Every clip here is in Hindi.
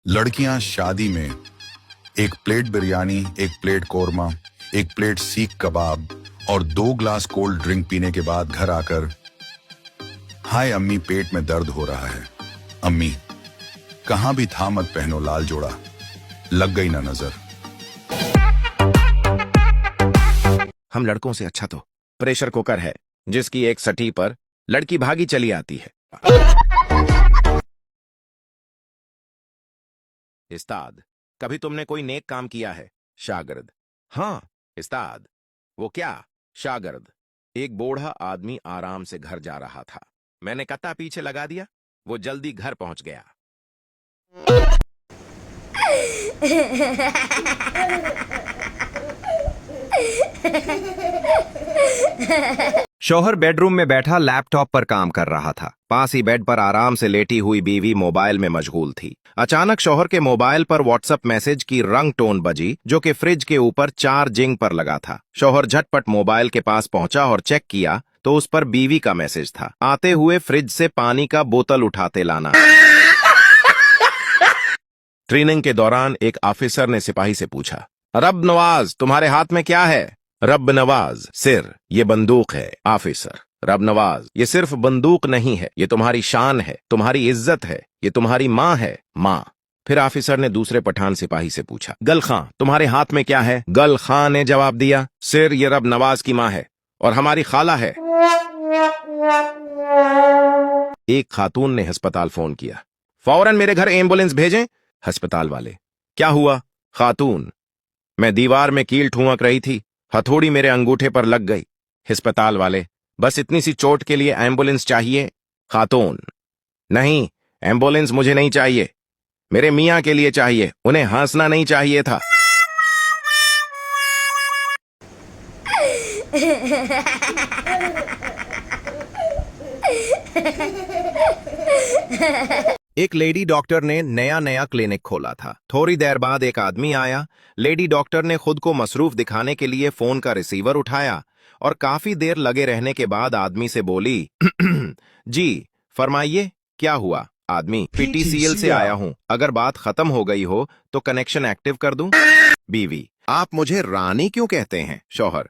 लड़कियां शादी में एक प्लेट बिरयानी, एक प्लेट कोरमा, एक प्लेट सीख कबाब और 2 ग्लास कोल्ड ड्रिंक पीने के बाद घर आकर, हाय अम्मी पेट में दर्द हो रहा है, अम्मी कहां भी था मत पहनो लाल जोड़ा, लग गई ना नजर। हम लड़कों से अच्छा तो प्रेशर कुकर है जिसकी एक सटी पर लड़की भागी चली आती है। उस्ताद, कभी तुमने कोई नेक काम किया है? शागिर्द: हाँ उस्ताद। वो क्या? शागिर्द: एक बूढ़ा आदमी आराम से घर जा रहा था, मैंने कत्ता पीछे लगा दिया, वो जल्दी घर पहुंच गया। शौहर बेडरूम में बैठा लैपटॉप पर काम कर रहा था। पास ही बेड पर आराम से लेटी हुई बीवी मोबाइल में मशगूल थी। अचानक शौहर के मोबाइल पर व्हाट्सएप मैसेज की रंग टोन बजी जो कि फ्रिज के ऊपर चार्जिंग पर लगा था। शौहर झटपट मोबाइल के पास पहुंचा और चेक किया तो उस पर बीवी का मैसेज था, आते हुए फ्रिज से पानी का बोतल उठाते लाना। ट्रेनिंग के दौरान एक ऑफिसर ने सिपाही से पूछा, रब नवाज तुम्हारे हाथ में क्या है? रब नवाज: सिर, ये बंदूक है। ऑफिसर: रब नवाज, ये सिर्फ बंदूक नहीं है, ये तुम्हारी शान है, तुम्हारी इज्जत है, ये तुम्हारी माँ है, माँ। फिर ऑफिसर ने दूसरे पठान सिपाही से पूछा, गल खां तुम्हारे हाथ में क्या है? गल खां ने जवाब दिया, सिर, ये रब नवाज की माँ है और हमारी खाला है। एक खातून ने अस्पताल फोन किया, फौरन मेरे घर एम्बुलेंस भेजें। अस्पताल वाले: क्या हुआ? खातून: मैं दीवार में कील ठुमक रही थी, हथौड़ी मेरे अंगूठे पर लग गई। अस्पताल वाले: बस इतनी सी चोट के लिए एम्बुलेंस चाहिए? खातून: नहीं, एम्बुलेंस मुझे नहीं चाहिए, मेरे मियां के लिए चाहिए, उन्हें हंसना नहीं चाहिए था। एक लेडी डॉक्टर ने नया क्लिनिक खोला था। थोड़ी देर बाद एक आदमी आया। लेडी डॉक्टर ने खुद को मसरूफ दिखाने के लिए फोन का रिसीवर उठाया और काफी देर लगे रहने के बाद आदमी से बोली, जी फरमाइए क्या हुआ? आदमी: पीटीसीएल से आया हूं, अगर बात खत्म हो गई हो तो कनेक्शन एक्टिव कर दूं। बीवी: आप मुझे रानी क्यों कहते हैं? शौहर: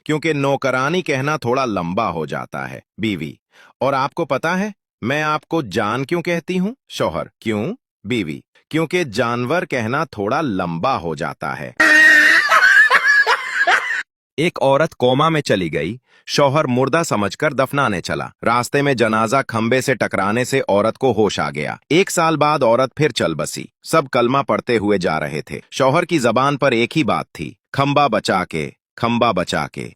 क्योंकि नौकरानी कहना थोड़ा लंबा हो जाता है। बीवी: और आपको पता है मैं आपको जान क्यों कहती हूं? शौहर: क्यों? बीवी: क्योंकि जानवर कहना थोड़ा लंबा हो जाता है। एक औरत कोमा में चली गई। शौहर मुर्दा समझकर दफनाने चला। रास्ते में जनाजा खंबे से टकराने से औरत को होश आ गया। 1 साल बाद औरत फिर चल बसी। सब कलमा पढ़ते हुए जा रहे थे। शौहर की जबान पर एक ही बात थी, खंबा बचा के, खंबा बचा के।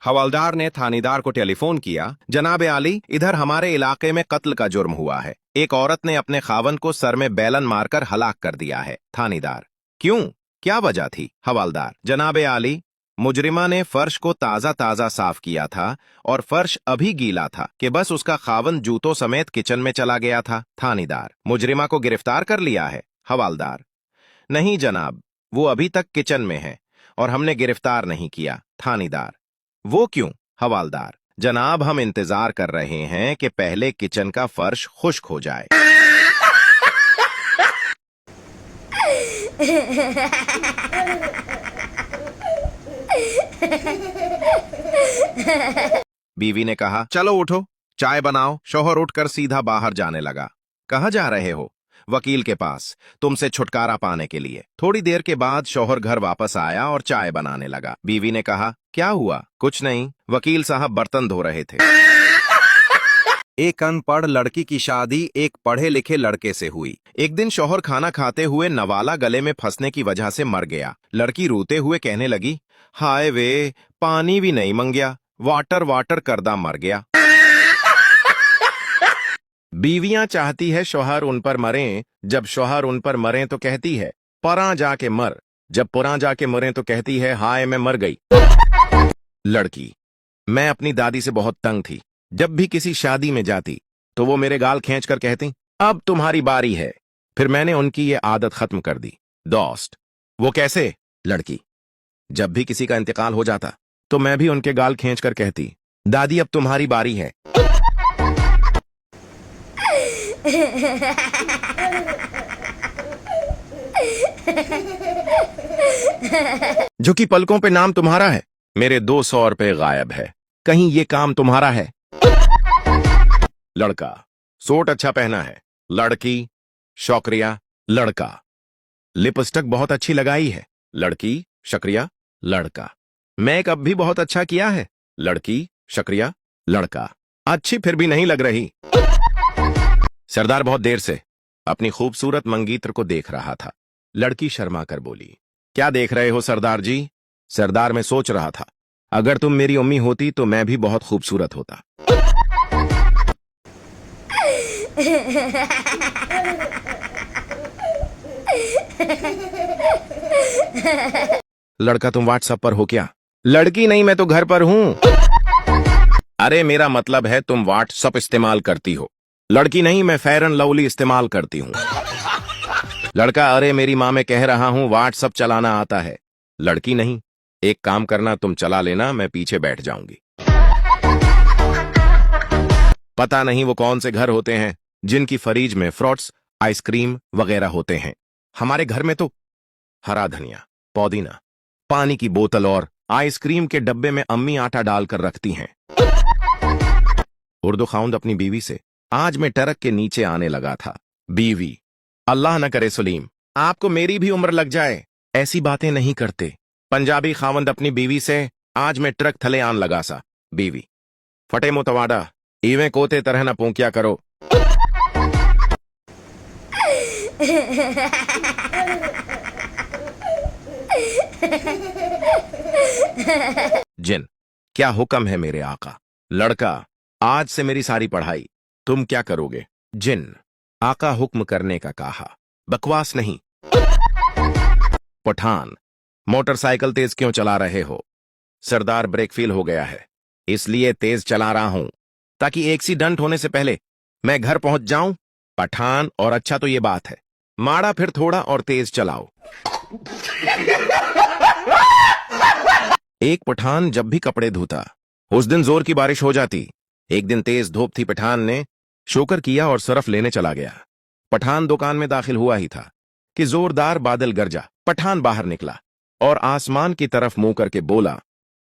हवलदार ने थानेदार को टेलीफोन किया, जनाब आली, इधर हमारे इलाके में कत्ल का जुर्म हुआ है। एक औरत ने अपने खावन को सर में बैलन मारकर हलाक कर दिया है। थानेदार: क्यों, क्या वजह थी? हवलदार: जनाब आली, मुजरिमा ने फर्श को ताजा ताजा साफ किया था और फर्श अभी गीला था कि बस उसका खावन जूतों समेत किचन में चला गया था। थानेदार: मुजरिमा को गिरफ्तार कर लिया है? हवलदार: नहीं जनाब, वो अभी तक किचन में है और हमने गिरफ्तार नहीं किया। थानेदार: वो क्यों? हवलदार: जनाब, हम इंतजार कर रहे हैं कि पहले किचन का फर्श खुश्क हो जाए। बीवी ने कहा, चलो उठो, चाय बनाओ। शौहर उठकर सीधा बाहर जाने लगा। कहाँ जा रहे हो? वकील के पास, तुमसे छुटकारा पाने के लिए। थोड़ी देर के बाद शौहर घर वापस आया और चाय बनाने लगा। बीवी ने कहा, क्या हुआ? कुछ नहीं, वकील साहब बर्तन धो रहे थे। एक अनपढ़ लड़की की शादी एक पढ़े लिखे लड़के से हुई। एक दिन शौहर खाना खाते हुए नवाला गले में फंसने की वजह से मर गया। लड़की रोते हुए कहने लगी, हाय वे, पानी भी नहीं मंगया, वाटर वाटर करदा मर गया। बीवियां चाहती है शौहर उन पर मरें, जब शौहर उन पर मरें तो कहती है, परां जाके मर, जब पुरां जाके मरें तो कहती है, हाय मैं मर गई। लड़की: मैं अपनी दादी से बहुत तंग थी, जब भी किसी शादी में जाती तो वो मेरे गाल खींचकर कहती, अब तुम्हारी बारी है। फिर मैंने उनकी ये आदत खत्म कर दी। दोस्त: वो कैसे? लड़की: जब भी किसी का इंतकाल हो जाता तो मैं भी उनके गाल खींचकर कहती, दादी अब तुम्हारी बारी है। जो कि पलकों पे नाम तुम्हारा है। मेरे 200 रुपए गायब है, कहीं ये काम तुम्हारा है? लड़का, सूट अच्छा पहना है। लड़की, शुक्रिया। लड़का, लिपस्टिक बहुत अच्छी लगाई है। लड़की, शुक्रिया। लड़का, मेकअप भी बहुत अच्छा किया है। लड़की, शुक्रिया। लड़का, अच्छी फिर भी नहीं लग रही। सरदार बहुत देर से अपनी खूबसूरत मंगीत्र को देख रहा था। लड़की शर्मा कर बोली, क्या देख रहे हो सरदार जी? सरदार, मैं सोच रहा था अगर तुम मेरी अम्मी होती तो मैं भी बहुत खूबसूरत होता। लड़का, तुम व्हाट्सएप पर हो क्या? लड़की, नहीं, मैं तो घर पर हूं। अरे मेरा मतलब है तुम व्हाट्सएप इस्तेमाल करती हो। लड़की, नहीं, मैं फेयर एंड लवली इस्तेमाल करती हूं। लड़का, अरे मेरी माँ, मैं कह रहा हूं व्हाट्सएप चलाना आता है। लड़की, नहीं, एक काम करना, तुम चला लेना, मैं पीछे बैठ जाऊंगी। पता नहीं वो कौन से घर होते हैं जिनकी फरीज में फ्रूट्स, आइसक्रीम वगैरह होते हैं। हमारे घर में तो हरा धनिया, पुदीना, पानी की बोतल और आइसक्रीम के डब्बे में अम्मी आटा डालकर रखती हैं। उर्दू खाउंद अपनी बीवी से, आज मैं ट्रक के नीचे आने लगा था। बीवी, अल्लाह न करे सलीम, आपको मेरी भी उम्र लग जाए, ऐसी बातें नहीं करते। पंजाबी खावंद अपनी बीवी से, आज मैं ट्रक थले आन लगा सा। बीवी, फटे मुतवाडा, इवें कोते तरह न पूंकिया करो। जिन, क्या हुक्म है मेरे आका? लड़का, आज से मेरी सारी पढ़ाई तुम क्या करोगे? जिन, आका हुक्म करने का कहा, बकवास नहीं। पठान, मोटरसाइकिल तेज क्यों चला रहे हो? सरदार, ब्रेक फेल हो गया है, इसलिए तेज चला रहा हूं ताकि एक्सीडेंट होने से पहले मैं घर पहुंच जाऊं। पठान, और अच्छा तो ये बात है, माड़ा फिर थोड़ा और तेज चलाओ। एक पठान जब भी कपड़े धोता उस दिन जोर की बारिश हो जाती। एक दिन तेज धूप थी, पठान ने शोकर किया और सरफ लेने चला गया। पठान दुकान में दाखिल हुआ ही था कि जोरदार बादल गरजा। पठान बाहर निकला और आसमान की तरफ मुंह करके बोला,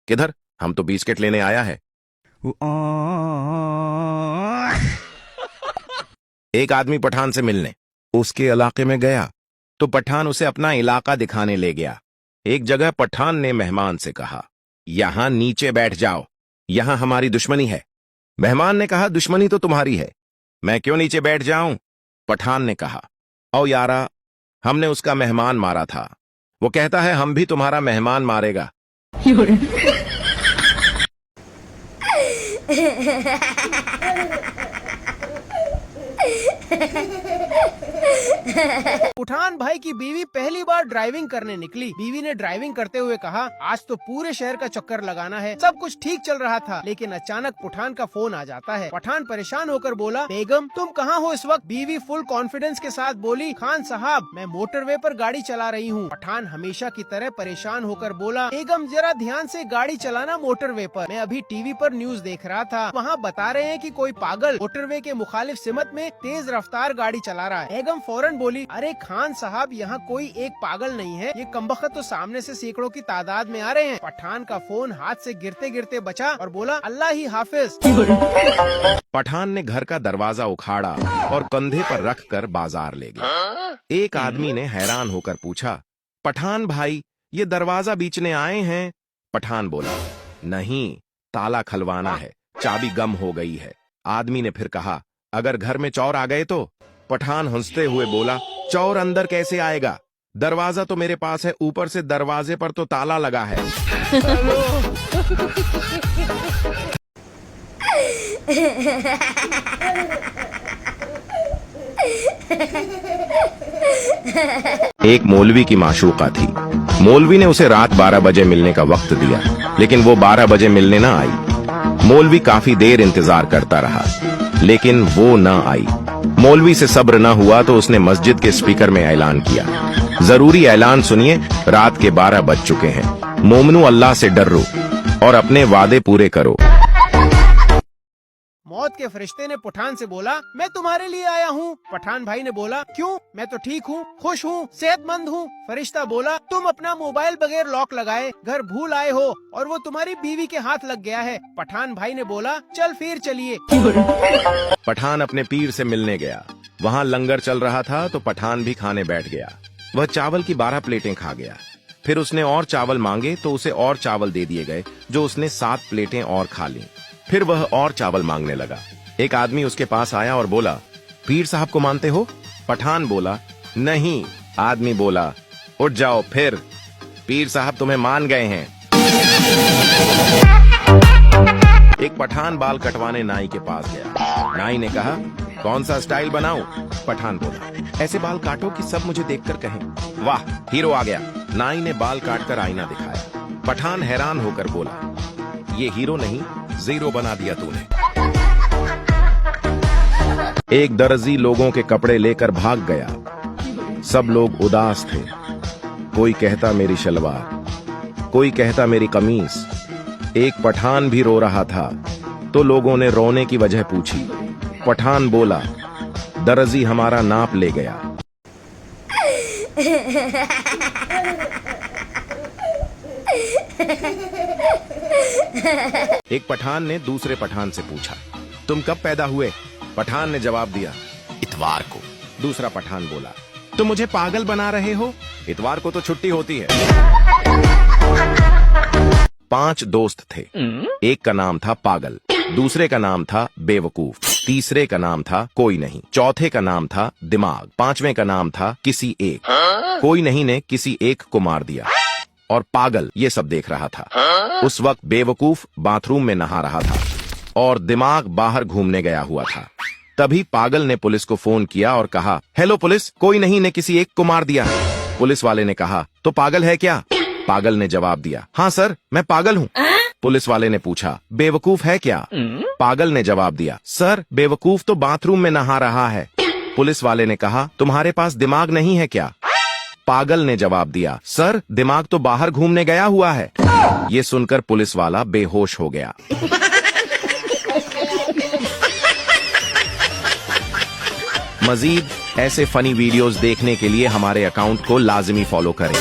किधर? हम तो बिस्किट लेने आया है। एक आदमी पठान से मिलने उसके इलाके में गया तो पठान उसे अपना इलाका दिखाने ले गया। एक जगह पठान ने मेहमान से कहा, यहां नीचे बैठ जाओ, यहां हमारी दुश्मनी है। मेहमान ने कहा, दुश्मनी तो तुम्हारी है, मैं क्यों नीचे बैठ जाऊं? पठान ने कहा, ओ यारा, हमने उसका मेहमान मारा था, वो कहता है हम भी तुम्हारा मेहमान मारेगा। पठान भाई की बीवी पहली बार ड्राइविंग करने निकली। बीवी ने ड्राइविंग करते हुए कहा, आज तो पूरे शहर का चक्कर लगाना है। सब कुछ ठीक चल रहा था, लेकिन अचानक पठान का फोन आ जाता है। पठान परेशान होकर बोला, बेगम तुम कहाँ हो इस वक्त? बीवी फुल कॉन्फिडेंस के साथ बोली, खान साहब मैं मोटरवे पर गाड़ी चला रही हूँ। पठान हमेशा की तरह परेशान होकर बोला, बेगम जरा ध्यान से गाड़ी चलाना मोटरवे पर। मैं अभी टीवी पर न्यूज देख रहा था, वहाँ बता रहे हैं कि कोई पागल मोटरवे के मुखालिफ सिमत में तेज रफ्तार गाड़ी चला रहा है। बेगम फौरन बोली, अरे खान साहब यहाँ कोई एक पागल नहीं है, ये कमबख्त तो सामने से सैकड़ों की तादाद में आ रहे हैं। पठान का फोन हाथ से गिरते गिरते बचा और बोला, अल्लाह ही हाफिज। पठान ने घर का दरवाजा उखाड़ा और कंधे पर रखकर बाजार ले गया। एक आदमी ने हैरान होकर पूछा, पठान भाई ये दरवाजा बेचने आए हैं? पठान बोला, नहीं, ताला खलवाना है, चाबी गम हो गई है। आदमी ने फिर कहा, अगर घर में चोर आ गए तो? पठान हंसते हुए बोला, चोर अंदर कैसे आएगा? दरवाजा तो मेरे पास है, ऊपर से दरवाजे पर तो ताला लगा है। एक मौलवी की माशूका थी। मौलवी ने उसे रात 12 बजे मिलने का वक्त दिया, लेकिन वो 12 बजे मिलने ना आई। मौलवी काफी देर इंतजार करता रहा, लेकिन वो ना आई। मौलवी से सब्र न हुआ तो उसने मस्जिद के स्पीकर में ऐलान किया, जरूरी ऐलान सुनिए, रात के 12 बज चुके हैं, मोमनू अल्लाह से डरो और अपने वादे पूरे करो। मौत के फरिश्ते ने पठान से बोला, मैं तुम्हारे लिए आया हूँ। पठान भाई ने बोला, क्यों? मैं तो ठीक हूँ, खुश हूँ, सेहतमंद हूँ। फरिश्ता बोला, तुम अपना मोबाइल बगैर लॉक लगाए घर भूल आए हो और वो तुम्हारी बीवी के हाथ लग गया है। पठान भाई ने बोला, चल फिर चलिए। पठान अपने पीर से मिलने गया। वहाँ लंगर चल रहा था तो पठान भी खाने बैठ गया। वह चावल की 12 प्लेटें खा गया। फिर उसने और चावल मांगे तो उसे और चावल दे दिए गए, जो उसने 7 प्लेटें और खा लीं। फिर वह और चावल मांगने लगा। एक आदमी उसके पास आया और बोला, पीर साहब को मानते हो? पठान बोला, नहीं। आदमी बोला, उठ जाओ फिर, पीर साहब तुम्हें मान गए हैं। एक पठान बाल कटवाने नाई के पास गया। नाई ने कहा, कौन सा स्टाइल बनाऊं? पठान बोला, ऐसे बाल काटो कि सब मुझे देखकर कहें, वाह हीरो आ गया। नाई ने बाल काटकर आईना दिखाया। पठान हैरान होकर बोला, ये हीरो नहीं, जीरो बना दिया तूने। एक दर्जी लोगों के कपड़े लेकर भाग गया। सब लोग उदास थे। कोई कहता मेरी शलवार, कोई कहता मेरी कमीज। एक पठान भी रो रहा था तो लोगों ने रोने की वजह पूछी। पठान बोला, दर्जी हमारा नाप ले गया। एक पठान ने दूसरे पठान से पूछा, तुम कब पैदा हुए? पठान ने जवाब दिया, इतवार को। दूसरा पठान बोला, तुम मुझे पागल बना रहे हो? इतवार को तो छुट्टी होती है। 5 दोस्त थे। एक का नाम था पागल, दूसरे का नाम था बेवकूफ, तीसरे का नाम था कोई नहीं, चौथे का नाम था दिमाग, 5वें का नाम था किसी एक। कोई नहीं ने किसी एक को मार दिया और पागल ये सब देख रहा था। उस वक्त बेवकूफ बाथरूम में नहा रहा था और दिमाग बाहर घूमने गया हुआ था। तभी पागल ने पुलिस को फोन किया और कहा, हेलो पुलिस, कोई नहीं ने किसी एक को मार दिया। पुलिस वाले ने कहा, तो पागल है क्या? पागल ने जवाब दिया, हाँ सर, मैं पागल हूँ। पुलिस वाले ने पूछा, बेवकूफ है क्या? पागल ने जवाब दिया, सर बेवकूफ तो बाथरूम में नहा रहा है। पुलिस वाले ने कहा, तुम्हारे पास दिमाग नहीं है क्या? पागल ने जवाब दिया, सर दिमाग तो बाहर घूमने गया हुआ है। ये सुनकर पुलिस वाला बेहोश हो गया। मजीद ऐसे फनी वीडियोस देखने के लिए हमारे अकाउंट को लाजमी फॉलो करें।